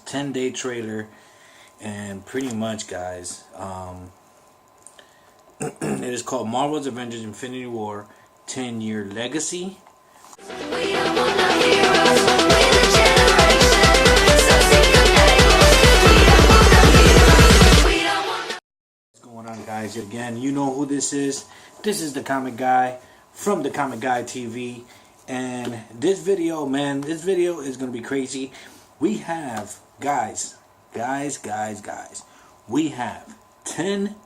10-day trailer, and pretty much, guys, it is called Marvel's Avengers Infinity War 10-Year Legacy. We don't want no heroes. What's going on, guys? Again, you know who this is. This is the Comic Guy from the Comic Guy TV. And this video, man, this video is going to be crazy. We have, guys, we have 10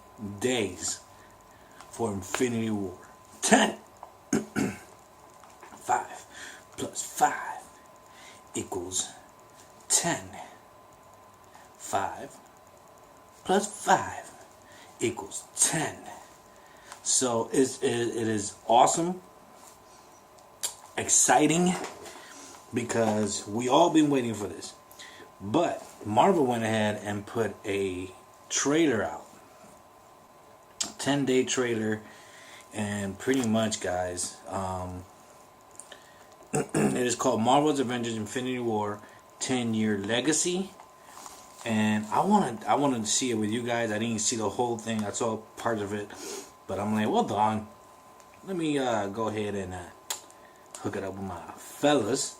days for Infinity War. 10! 5 plus 5 equals 10. 5 plus 5 equals 10. So it is awesome, exciting, because we all been waiting for this. But Marvel went ahead and put a trailer out, 10-day trailer, and pretty much, guys, it is called Marvel's Avengers Infinity War 10-Year Legacy. And I wanted to see it with you guys. I didn't see the whole thing. I saw part of it, but I'm like, well done. Let me go ahead and hook it up with my fellas,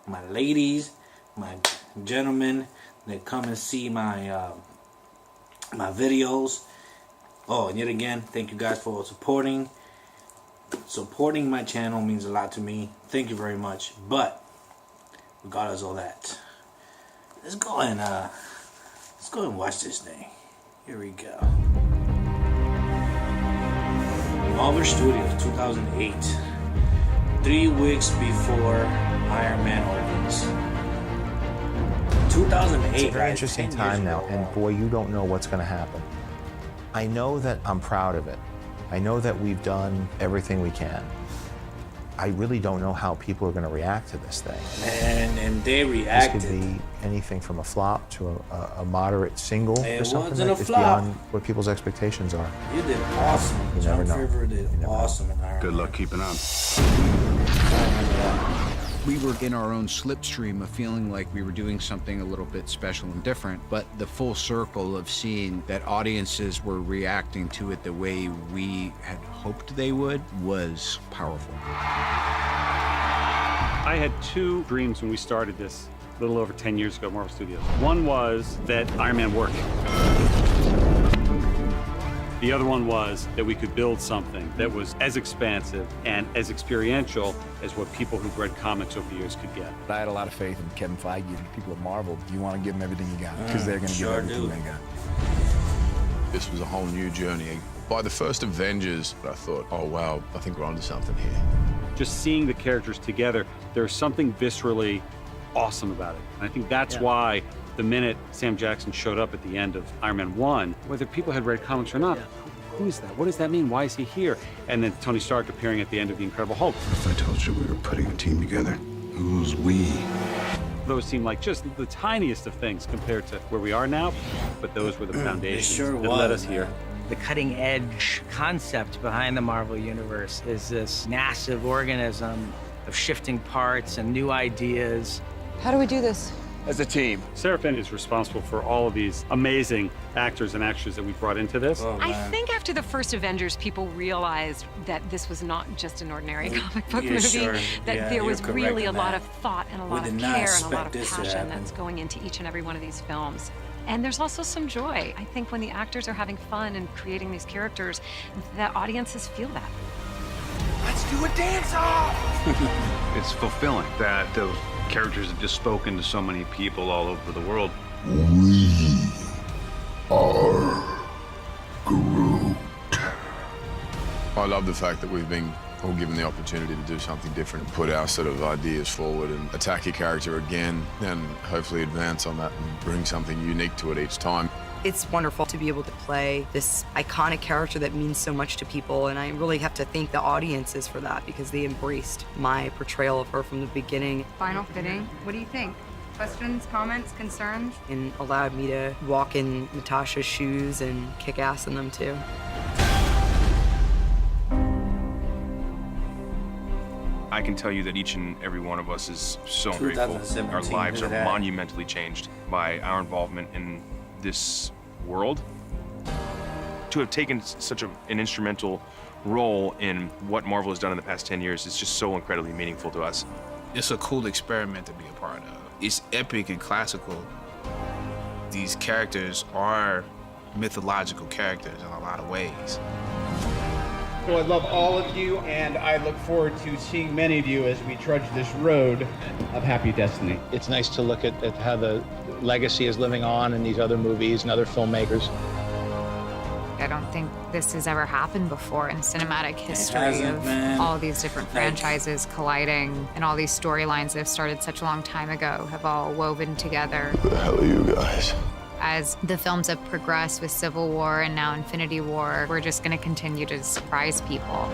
my ladies, my gentlemen that come and see my my videos. Oh, and yet again, thank you guys for supporting. Supporting my channel means a lot to me. Thank you very much. But regardless of all that, let's go and watch this thing. Here we go. Marvel Studios, 2008. 3 weeks before Iron Man opens. 2008. It's a very interesting time now, and boy, you don't know what's going to happen. I know that I'm proud of it. I know that we've done everything we can. I really don't know how people are going to react to this thing. And they reacted. This could be anything from a flop to a moderate single. It something wasn't that a is flop. beyond what people's expectations are. You did awesome. You never know. Favor did awesome in Iron Man. Good luck keeping up. We were in our own slipstream of feeling like we were doing something a little bit special and different, but the full circle of seeing that audiences were reacting to it the way we had hoped they would was powerful. I had 2 dreams when we started this a little over 10 years ago at Marvel Studios. One was that Iron Man worked. The other one was that we could build something that was as expansive and as experiential as what people who've read comics over the years could get. I had a lot of faith in Kevin Feige and people at Marvel. You want to give them everything you got, because they're going to give everything they got. This was a whole new journey. By the first Avengers, I thought, oh wow, I think we're onto something here. Just seeing the characters together, there's something viscerally awesome about it. And I think that's why the minute Sam Jackson showed up at the end of Iron Man 1, whether people had read comics or not, who is that? What does that mean? Why is he here? And then Tony Stark appearing at the end of The Incredible Hulk. If I told you we were putting a team together, who's we? Those seem like just the tiniest of things compared to where we are now, but those were the foundations that led us here. The cutting edge concept behind the Marvel Universe is this massive organism of shifting parts and new ideas. How do we do this? As a team. Sarah Finn is responsible for all of these amazing actors and actresses that we brought into this. Oh, I think after the first Avengers, people realized that this was not just an ordinary comic book movie, sure. that there was really a on lot that. of thought and a lot did of not care and a lot of expect this to passion happen. that's going into each and every one of these films. And there's also some joy. I think when the actors are having fun and creating these characters, the audiences feel that. Let's do a dance-off! It's fulfilling that those characters have just spoken to so many people all over the world. We are Groot. I love the fact that we've been all given the opportunity to do something different, put our sort of ideas forward and attack your character again, and hopefully advance on that and bring something unique to it each time. It's wonderful to be able to play this iconic character that means so much to people, and I really have to thank the audiences for that, because they embraced my portrayal of her from the beginning. Final fitting. What do you think? Questions, comments, concerns? And allowed me to walk in Natasha's shoes and kick ass in them too. I can tell you that each and every one of us is so grateful. 2017, Our lives look are at that. monumentally changed by our involvement in this world. To have taken such an instrumental role in what Marvel has done in the past 10 years is just so incredibly meaningful to us. It's a cool experiment to be a part of. It's epic and classical. These characters are mythological characters in a lot of ways. So I love all of you, and I look forward to seeing many of you as we trudge this road of happy destiny. It's nice to look at how the legacy is living on in these other movies and other filmmakers. I don't think this has ever happened before in cinematic history hasn't, of man. all these different franchises colliding, and all these storylines that have started such a long time ago have all woven together. Who the hell are you guys? As the films have progressed with Civil War and now Infinity War, we're just going to continue to surprise people.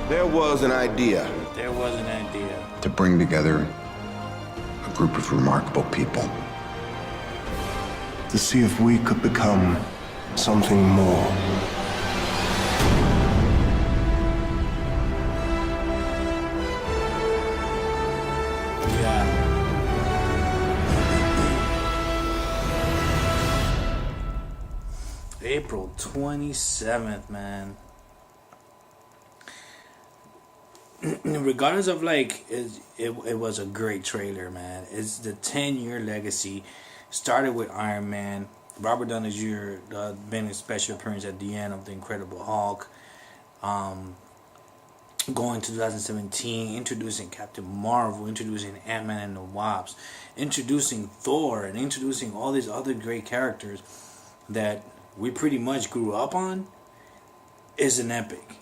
There was an idea There was an idea. to bring together a group of remarkable people. To see if we could become something more. Yeah. April 27th, man. Regardless of like, it was a great trailer, man. It's the 10-year legacy. Started with Iron Man. Robert Downey Jr. Been a special appearance at the end of The Incredible Hulk. Going to 2017, introducing Captain Marvel, introducing Ant-Man and the Wasp, introducing Thor, and introducing all these other great characters that we pretty much grew up on. Is an epic.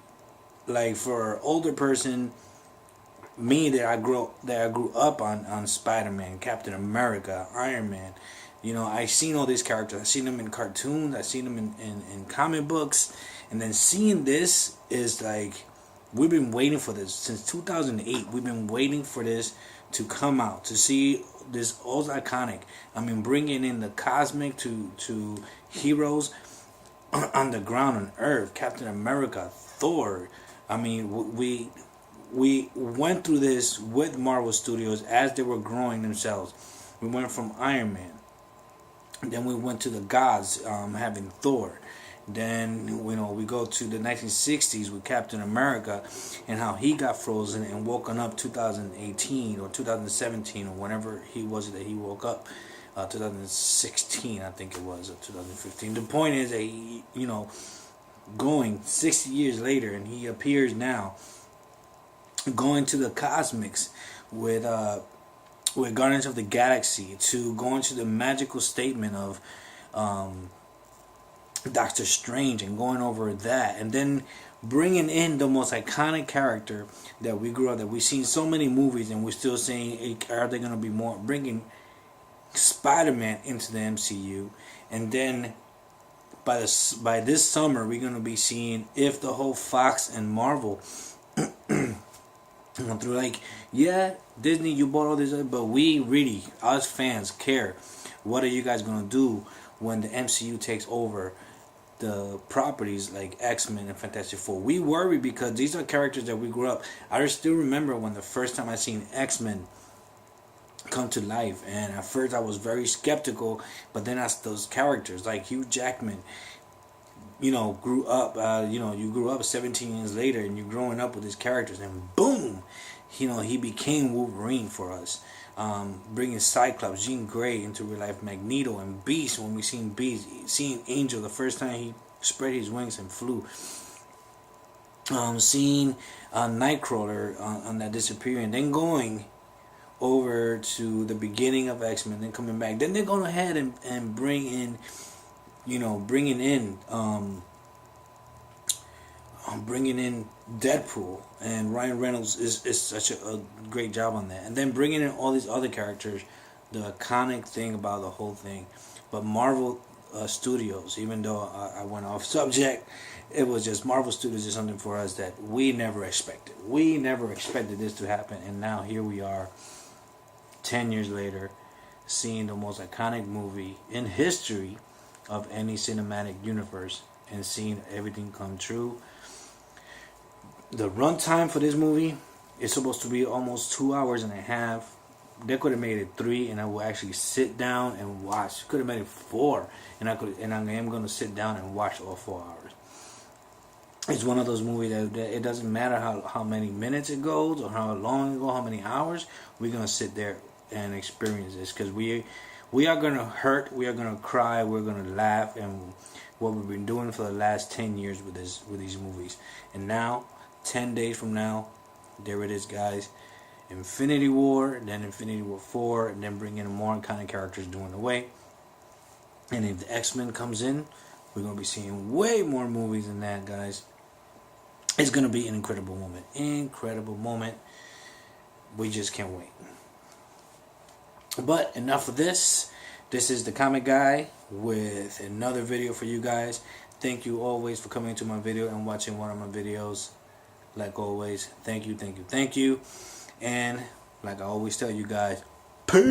Like for an older person, me that I grew up on Spider-Man, Captain America, Iron Man. You know, I've seen all these characters. I've seen them in cartoons. I've seen them in comic books. And then seeing this is like, we've been waiting for this since 2008. We've been waiting for this to come out, to see this all iconic. I mean, bringing in the cosmic to heroes on the ground on Earth. Captain America, Thor. I mean, we went through this with Marvel Studios as they were growing themselves. We went from Iron Man. Then we went to the gods, having Thor. Then, you know, we go to the 1960s with Captain America and how he got frozen and woken up 2018 or 2017 or whenever he was that he woke up. 2016, I think it was, or 2015. The point is that he, you know, going 60 years later, and he appears now going to the cosmics with Guardians of the Galaxy, to going to the magical statement of Doctor Strange and going over that, and then bringing in the most iconic character that we grew up, that we've seen so many movies and we're still saying, are there going to be more, bringing Spider-Man into the MCU. And then by this summer we're going to be seeing if the whole Fox and Marvel through, like, yeah, Disney, you bought all this, but we really, us fans, care. What are you guys going to do when the MCU takes over the properties like X-Men and Fantastic Four? We worry because these are characters that we grew up. I still remember when the first time I seen X-Men come to life, and at first I was very skeptical, but then as those characters like Hugh Jackman, you know, grew up, you know, you grew up 17 years later and you're growing up with these characters, and boom, you know, he became Wolverine for us. Bringing Cyclops, Jean Grey into real life, Magneto, and Beast. When we seen Beast, seeing Angel the first time he spread his wings and flew. Seeing Nightcrawler on that disappearing, then going over to the beginning of X-Men, then coming back. Then they're going ahead and bring in, you know, bringing in Deadpool, and Ryan Reynolds is such a great job on that. And then bringing in all these other characters, the iconic thing about the whole thing. But Marvel Studios, even though I went off subject, it was just Marvel Studios is something for us that we never expected. We never expected this to happen, and now here we are, 10 years later, seeing the most iconic movie in history of any cinematic universe and seeing everything come true. The runtime for this movie is supposed to be almost 2 hours and a half. They could have made it 3, and I will actually sit down and watch. Could have made it 4, and I am gonna sit down and watch all 4 hours. It's one of those movies that it doesn't matter how many minutes it goes or how long it goes, how many hours. We're gonna sit there and experience this, because we are gonna hurt, we are gonna cry, we're gonna laugh, and what we've been doing for the last 10 years with these movies. And now, 10 days from now, there it is, guys. Infinity War, then Infinity War 4, and then bring in more kind of characters doing the way. And if the X-Men comes in, we're gonna be seeing way more movies than that, guys. It's gonna be an incredible moment. Incredible moment. We just can't wait. But enough of this. This is the Comic Guy with another video for you guys. Thank you always for coming to my video and watching one of my videos. Like always, thank you, thank you, thank you. And like I always tell you guys, peace.